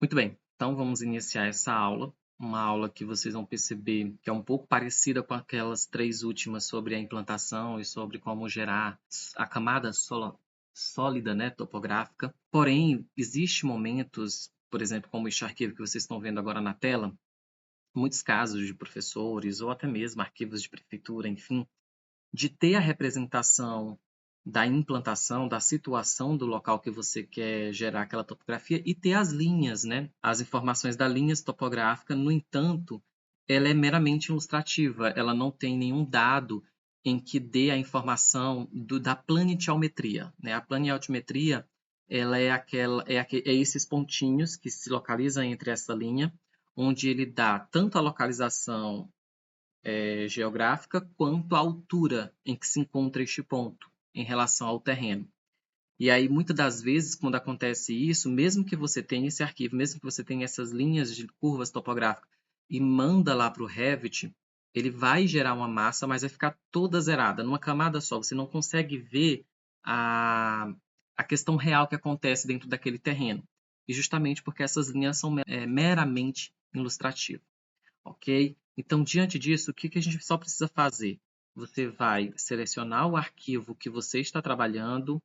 Muito bem, então vamos iniciar essa aula. Uma aula que vocês vão perceber que é um pouco parecida com aquelas 3 últimas sobre a implantação e sobre como gerar a camada sólida, né, topográfica. Porém, existem momentos, por exemplo, como este arquivo que vocês estão vendo agora na tela, muitos casos de professores ou até mesmo arquivos de prefeitura, enfim, de ter a representação da implantação, da situação do local que você quer gerar aquela topografia e ter as linhas, né? As informações da linha topográfica, no entanto, ela é meramente ilustrativa, ela não tem nenhum dado em que dê a informação da planetiometria, né? A planetiometria, ela é esses pontinhos que se localizam entre essa linha, onde ele dá tanto a localização geográfica quanto a altura em que se encontra este ponto em relação ao terreno. E aí, muitas das vezes, quando acontece isso, mesmo que você tenha esse arquivo, mesmo que você tenha essas linhas de curvas topográficas e manda lá para o Revit, ele vai gerar uma massa, mas vai ficar toda zerada, numa camada só. Você não consegue ver a questão real que acontece dentro daquele terreno. E justamente porque essas linhas são meramente ilustrativas. Ok? Então, diante disso, o que a gente só precisa fazer? Você vai selecionar o arquivo que você está trabalhando,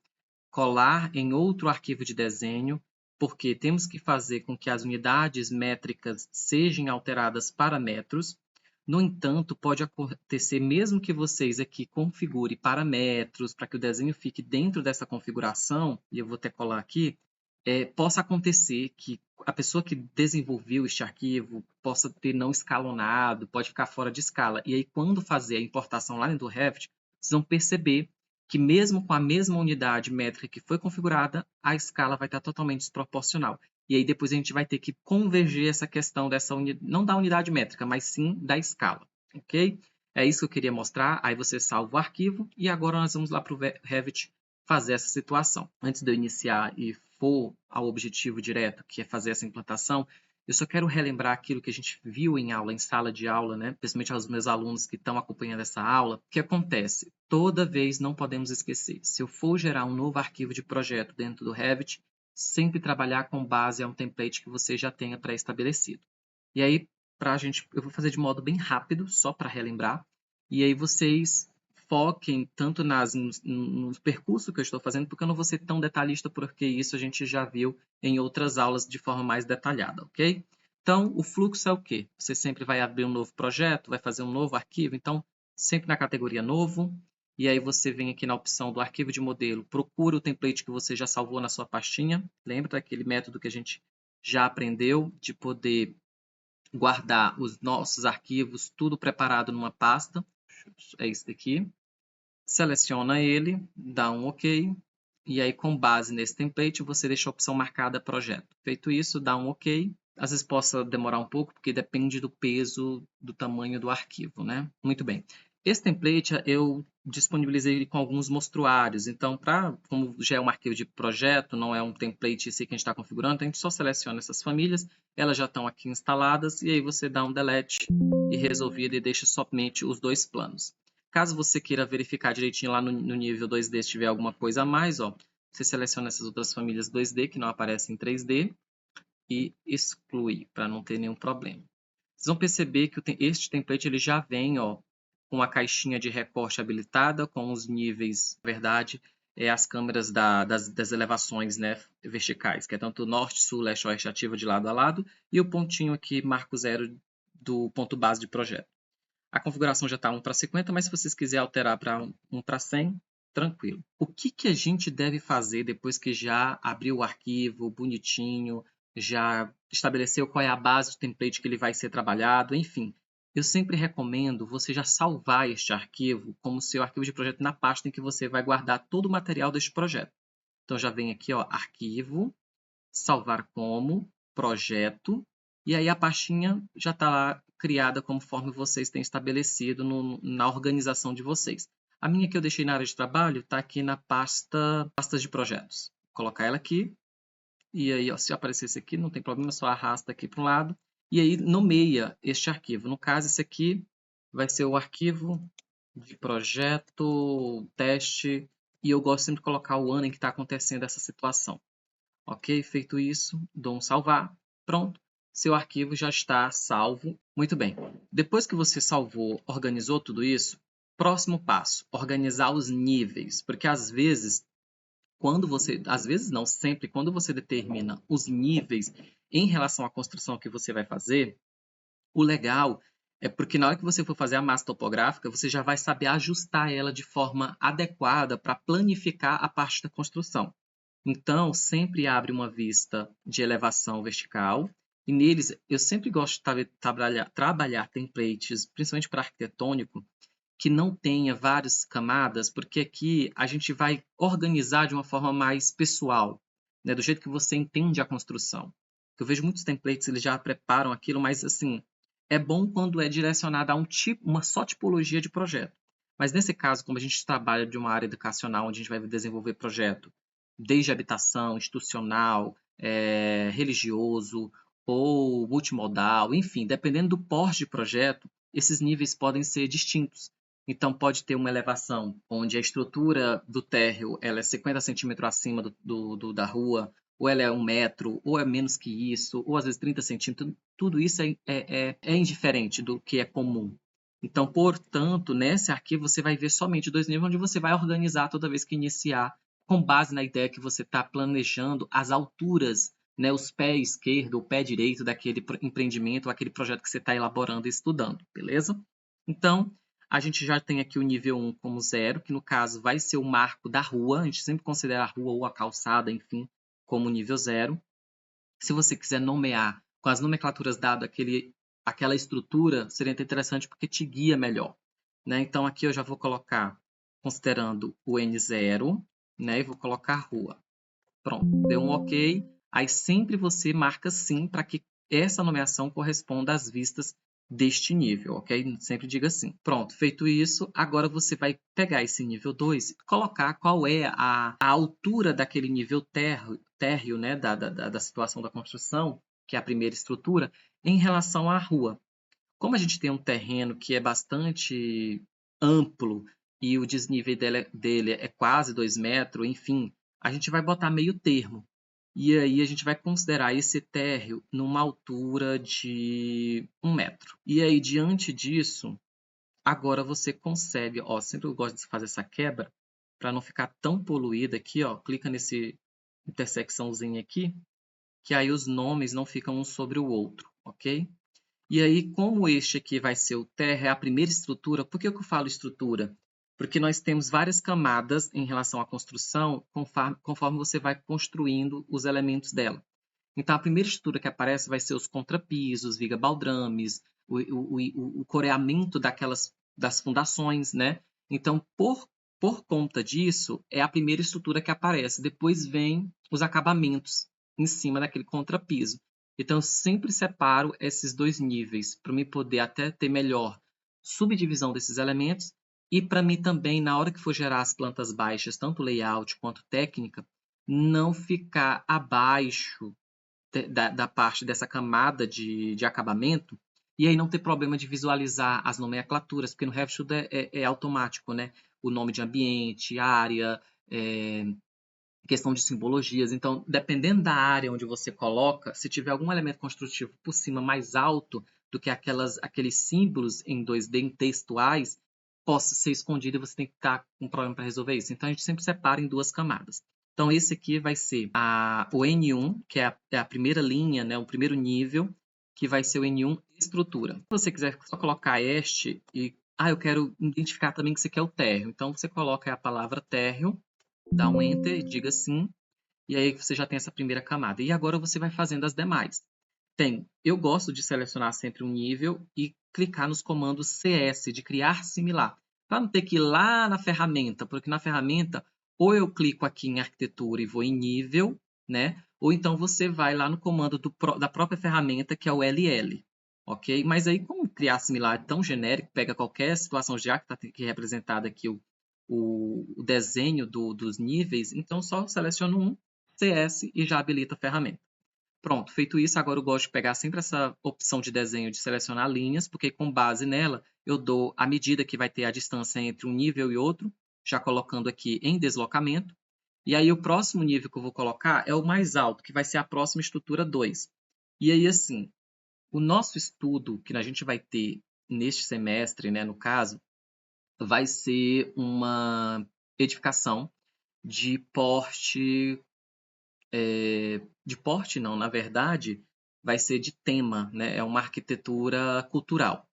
colar em outro arquivo de desenho, porque temos que fazer com que as unidades métricas sejam alteradas para metros. No entanto, pode acontecer, mesmo que vocês aqui configurem parâmetros para que o desenho fique dentro dessa configuração, e eu vou até colar aqui, possa acontecer que a pessoa que desenvolveu este arquivo possa ter não escalonado, pode ficar fora de escala. E aí, quando fazer a importação lá dentro do Revit, vocês vão perceber que mesmo com a mesma unidade métrica que foi configurada, a escala vai estar totalmente desproporcional. E aí depois a gente vai ter que convergir essa questão dessa não da unidade métrica, mas sim da escala, ok? É isso que eu queria mostrar. Aí você salva o arquivo e agora nós vamos lá para o Revit fazer essa situação. Antes de eu iniciar e for ao objetivo direto, que é fazer essa implantação, eu só quero relembrar aquilo que a gente viu em aula, em sala de aula, né? Principalmente aos meus alunos que estão acompanhando essa aula. O que acontece? Toda vez não podemos esquecer. Se eu for gerar um novo arquivo de projeto dentro do Revit, sempre trabalhar com base a um template que você já tenha pré-estabelecido. E aí, eu vou fazer de modo bem rápido, só para relembrar. E aí vocês foquem tanto nos percursos que eu estou fazendo, porque eu não vou ser tão detalhista, porque isso a gente já viu em outras aulas de forma mais detalhada, ok? Então, o fluxo é o quê? Você sempre vai abrir um novo projeto, vai fazer um novo arquivo, então, sempre na categoria novo, e aí você vem aqui na opção do arquivo de modelo, procura o template que você já salvou na sua pastinha, lembra daquele método que a gente já aprendeu de poder guardar os nossos arquivos, tudo preparado numa pasta, é esse daqui. Seleciona ele, dá um OK, e aí com base nesse template você deixa a opção marcada projeto. Feito isso, dá um OK. Às vezes possa demorar um pouco, porque depende do peso, do tamanho do arquivo, né? Muito bem. Esse template eu disponibilizei ele com alguns mostruários, então, como já é um arquivo de projeto, não é um template esse que a gente está configurando, a gente só seleciona essas famílias, elas já estão aqui instaladas, e aí você dá um delete e resolvido e deixa somente os 2 planos. Caso você queira verificar direitinho lá no nível 2D se tiver alguma coisa a mais, ó, você seleciona essas outras famílias 2D que não aparecem em 3D e exclui para não ter nenhum problema. Vocês vão perceber que este template ele já vem ó, com a caixinha de recorte habilitada, com os níveis, na verdade, as câmeras das elevações né, verticais, que é tanto norte, sul, leste, oeste ativa de lado a lado, e o pontinho aqui, marco zero do ponto base de projeto. A configuração já está 1 para 50, mas se vocês quiserem alterar para 1 para 100, tranquilo. O que a gente deve fazer depois que já abriu o arquivo bonitinho, já estabeleceu qual é a base do template que ele vai ser trabalhado, enfim. Eu sempre recomendo você já salvar este arquivo como seu arquivo de projeto na pasta em que você vai guardar todo o material deste projeto. Então já vem aqui, ó, arquivo, salvar como, projeto, e aí a pastinha já está lá criada conforme vocês têm estabelecido na organização de vocês. A minha que eu deixei na área de trabalho está aqui na pastas de projetos. Vou colocar ela aqui, e aí ó, se aparecesse aqui, não tem problema, só arrasta aqui para um lado, e aí nomeia este arquivo. No caso, esse aqui vai ser o arquivo de projeto, teste, e eu gosto sempre de colocar o ano em que está acontecendo essa situação. Ok? Feito isso, dou um salvar. Pronto, seu arquivo já está salvo. Muito bem. Depois que você salvou, organizou tudo isso, próximo passo, organizar os níveis, porque às vezes às vezes não, sempre, quando você determina os níveis em relação à construção que você vai fazer, o legal é porque na hora que você for fazer a massa topográfica, você já vai saber ajustar ela de forma adequada para planificar a parte da construção. Então, sempre abre uma vista de elevação vertical, e neles eu sempre gosto de trabalhar templates, principalmente para arquitetônico, que não tenha várias camadas, porque aqui a gente vai organizar de uma forma mais pessoal, né, do jeito que você entende a construção. Eu vejo muitos templates, eles já preparam aquilo, mas assim, é bom quando é direcionado a uma só tipologia de projeto. Mas nesse caso, como a gente trabalha de uma área educacional, onde a gente vai desenvolver projeto desde habitação, institucional, religioso ou multimodal, enfim, dependendo do porte de projeto, esses níveis podem ser distintos. Então, pode ter uma elevação onde a estrutura do térreo ela é 50 centímetros acima da rua, ou ela é 1 metro, ou é menos que isso, ou às vezes 30 centímetros. Tudo isso é indiferente do que é comum. Então, portanto, nesse arquivo você vai ver somente 2 níveis, onde você vai organizar toda vez que iniciar, com base na ideia que você está planejando as alturas, né, os pés esquerdo, o pé direito daquele empreendimento, aquele projeto que você está elaborando e estudando, beleza? Então, a gente já tem aqui o nível 1 como 0, que no caso vai ser o marco da rua. A gente sempre considera a rua ou a calçada, enfim, como nível 0. Se você quiser nomear com as nomenclaturas dadas aquela estrutura, seria interessante porque te guia melhor, né? Então, aqui eu já vou colocar, considerando o N0, né? E vou colocar rua. Pronto, deu um OK. Aí sempre você marca sim para que essa nomeação corresponda às vistas deste nível, ok? Sempre diga assim. Pronto, feito isso, agora você vai pegar esse nível 2 e colocar qual é a altura daquele nível térreo, né, da situação da construção, que é a primeira estrutura, em relação à rua. Como a gente tem um terreno que é bastante amplo e o desnível dele é quase 2 metros, enfim, a gente vai botar meio termo. E aí a gente vai considerar esse térreo numa altura de 1 metro. E aí, diante disso, agora você consegue, ó, sempre eu gosto de fazer essa quebra para não ficar tão poluída aqui, ó, clica nesse intersecçãozinha aqui, que aí os nomes não ficam um sobre o outro, ok? E aí, como este aqui vai ser o térreo, é a primeira estrutura, por que eu falo estrutura? Porque nós temos várias camadas em relação à construção, conforme você vai construindo os elementos dela. Então, a primeira estrutura que aparece vai ser os contrapisos, viga-baldrames, o coreamento das fundações, né? Então, por conta disso, é a primeira estrutura que aparece. Depois vem os acabamentos em cima daquele contrapiso. Então, eu sempre separo esses 2 níveis para me poder até ter melhor subdivisão desses elementos e para mim também, na hora que for gerar as plantas baixas, tanto layout quanto técnica, não ficar abaixo da parte dessa camada de acabamento, e aí não ter problema de visualizar as nomenclaturas, porque no Revit tudo é automático, né? O nome de ambiente, área, questão de simbologias. Então, dependendo da área onde você coloca, se tiver algum elemento construtivo por cima mais alto do que aqueles símbolos em 2D textuais, possa ser escondido e você tem que estar com um problema para resolver isso. Então, a gente sempre separa em 2 camadas. Então, esse aqui vai ser o N1, que é a primeira linha, né, o primeiro nível, que vai ser o N1 estrutura. Se você quiser só colocar este e eu quero identificar também que você quer o térreo. Então, você coloca a palavra térreo, dá um Enter, diga sim, e aí você já tem essa primeira camada. E agora você vai fazendo as demais. Eu gosto de selecionar sempre um nível e clicar nos comandos CS, de criar similar, para não ter que ir lá na ferramenta, porque na ferramenta, ou eu clico aqui em arquitetura e vou em nível, né? Ou então você vai lá no comando da própria ferramenta, que é o LL, ok? Mas aí, como criar similar é tão genérico, pega qualquer situação já que está aqui representada aqui o desenho dos níveis, então só seleciono um CS e já habilita a ferramenta. Pronto, feito isso, agora eu gosto de pegar sempre essa opção de desenho de selecionar linhas, porque com base nela eu dou a medida que vai ter a distância entre um nível e outro, já colocando aqui em deslocamento. E aí o próximo nível que eu vou colocar é o mais alto, que vai ser a próxima estrutura 2. E aí, assim, o nosso estudo que a gente vai ter neste semestre, né, no caso, vai ser uma edificação de porte, de porte não, na verdade, vai ser de tema, né? É uma arquitetura cultural.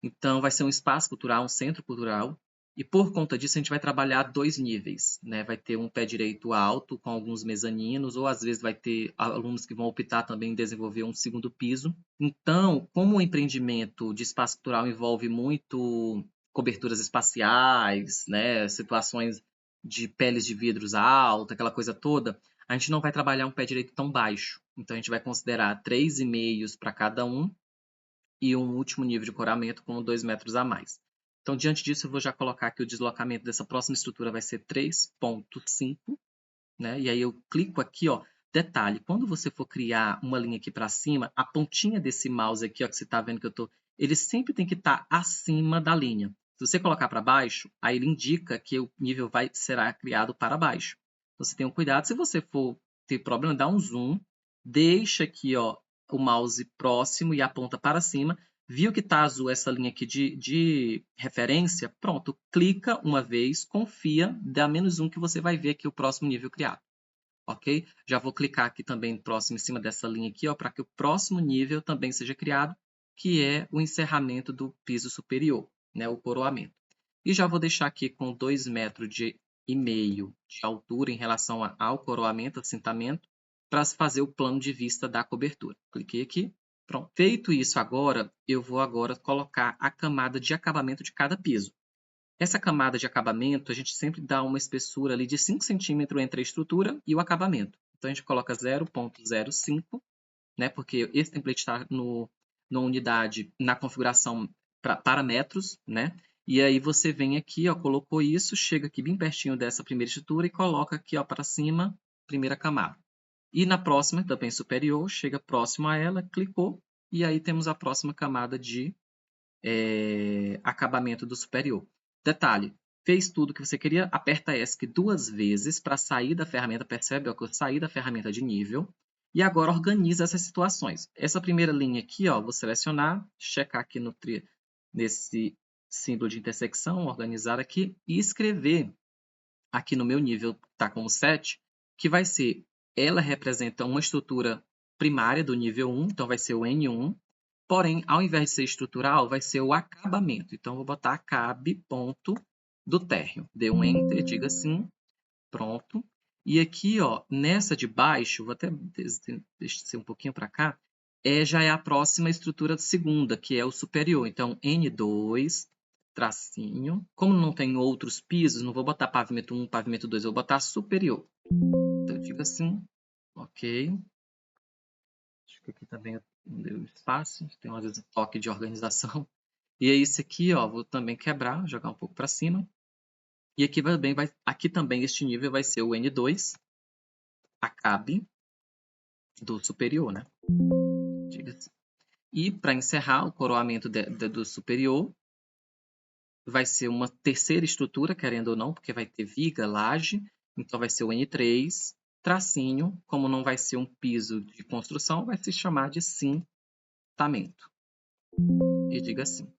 Então, vai ser um espaço cultural, um centro cultural, e por conta disso a gente vai trabalhar 2 níveis, né? Vai ter um pé direito alto com alguns mezaninos, ou às vezes vai ter alunos que vão optar também em desenvolver um segundo piso. Então, como o empreendimento de espaço cultural envolve muito coberturas espaciais, né? Situações de peles de vidros alta, aquela coisa toda, a gente não vai trabalhar um pé direito tão baixo. Então, a gente vai considerar 3,5 para cada um, e um último nível de coramento com 2 metros a mais. Então, diante disso, eu vou já colocar que o deslocamento dessa próxima estrutura vai ser 3,5, né? E aí eu clico aqui, ó. Detalhe, quando você for criar uma linha aqui para cima, a pontinha desse mouse aqui, ó, que você está vendo que eu tô, ele sempre tem que estar acima da linha. Se você colocar para baixo, aí ele indica que o nível será criado para baixo. Então, você tenha um cuidado. Se você for ter problema, dá um zoom, deixa aqui, ó, o mouse próximo e aponta para cima. Viu que está azul essa linha aqui de referência? Pronto, clica uma vez, confia, dá -1 que você vai ver aqui o próximo nível criado. Ok? Já vou clicar aqui também próximo em cima dessa linha aqui, ó, para que o próximo nível também seja criado, que é o encerramento do piso superior, né, o coroamento. E já vou deixar aqui com 2,5 metros de altura em relação ao coroamento, assentamento, para fazer o plano de vista da cobertura. Cliquei aqui, pronto. Feito isso agora, eu vou agora colocar a camada de acabamento de cada piso. Essa camada de acabamento, a gente sempre dá uma espessura ali de 5 centímetros entre a estrutura e o acabamento. Então, a gente coloca 0,05, né, porque esse template está na unidade, na configuração para metros, né? E aí você vem aqui, ó, colocou isso, chega aqui bem pertinho dessa primeira estrutura e coloca aqui, ó, para cima, primeira camada. E na próxima, também superior, chega próximo a ela, clicou, e aí temos a próxima camada de acabamento do superior. Detalhe, fez tudo o que você queria, aperta ESC 2 vezes para sair da ferramenta, percebe ó, que eu saí da ferramenta de nível, e agora organiza essas situações. Essa primeira linha aqui, ó, vou selecionar, checar aqui nesse símbolo de intersecção, organizar aqui, e escrever aqui no meu nível, está como 7, que vai ser, ela representa uma estrutura primária do nível 1, então vai ser o N1, porém, ao invés de ser estrutural, vai ser o acabamento. Então, vou botar acabe ponto do térreo. Dê um Enter, diga sim, pronto. E aqui, ó, nessa de baixo, vou até descer um pouquinho para cá, já é a próxima estrutura segunda, que é o superior. Então, N2, tracinho. Como não tem outros pisos, não vou botar pavimento 1, pavimento 2, vou botar superior. Então, diga assim, ok. Acho que aqui também não deu espaço, tem às vezes um toque de organização. E é isso aqui, ó, vou também quebrar, jogar um pouco para cima. E aqui também este nível vai ser o N2, acabe do superior, né? Diga-se. E para encerrar o coroamento do superior, vai ser uma terceira estrutura, querendo ou não, porque vai ter viga, laje, então vai ser o N3, tracinho, como não vai ser um piso de construção, vai se chamar de cintamento. E diga assim.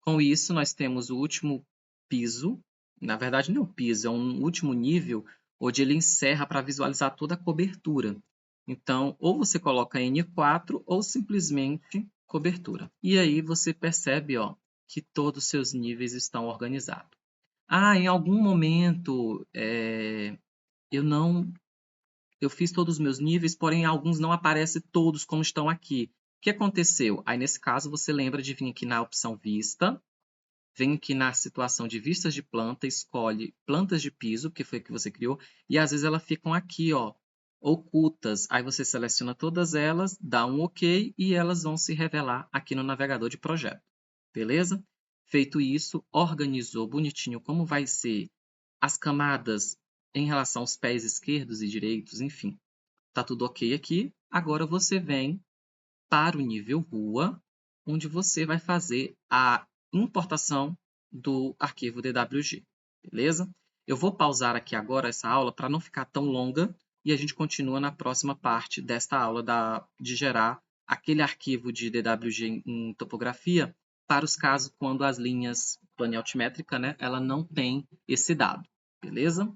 Com isso, nós temos o último piso, na verdade não é um piso, é um último nível, onde ele encerra para visualizar toda a cobertura. Então, ou você coloca N4 ou simplesmente cobertura. E aí você percebe ó, que todos os seus níveis estão organizados. Ah, em algum momento eu fiz todos os meus níveis, porém alguns não aparecem todos como estão aqui. O que aconteceu? Aí nesse caso você lembra de vir aqui na opção Vista, vem aqui na situação de vistas de planta, escolhe plantas de piso, que foi que você criou, e às vezes elas ficam aqui, ó, ocultas. Aí você seleciona todas elas, dá um OK e elas vão se revelar aqui no navegador de projeto. Beleza? Feito isso, organizou bonitinho como vai ser as camadas em relação aos pés esquerdos e direitos, enfim. Tá tudo OK aqui. Agora você vem para o nível rua, onde você vai fazer a importação do arquivo DWG, beleza? Eu vou pausar aqui agora essa aula para não ficar tão longa, e a gente continua na próxima parte desta aula de gerar aquele arquivo de DWG em topografia para os casos quando as linhas plane altimétrica, né, ela não tem esse dado, beleza?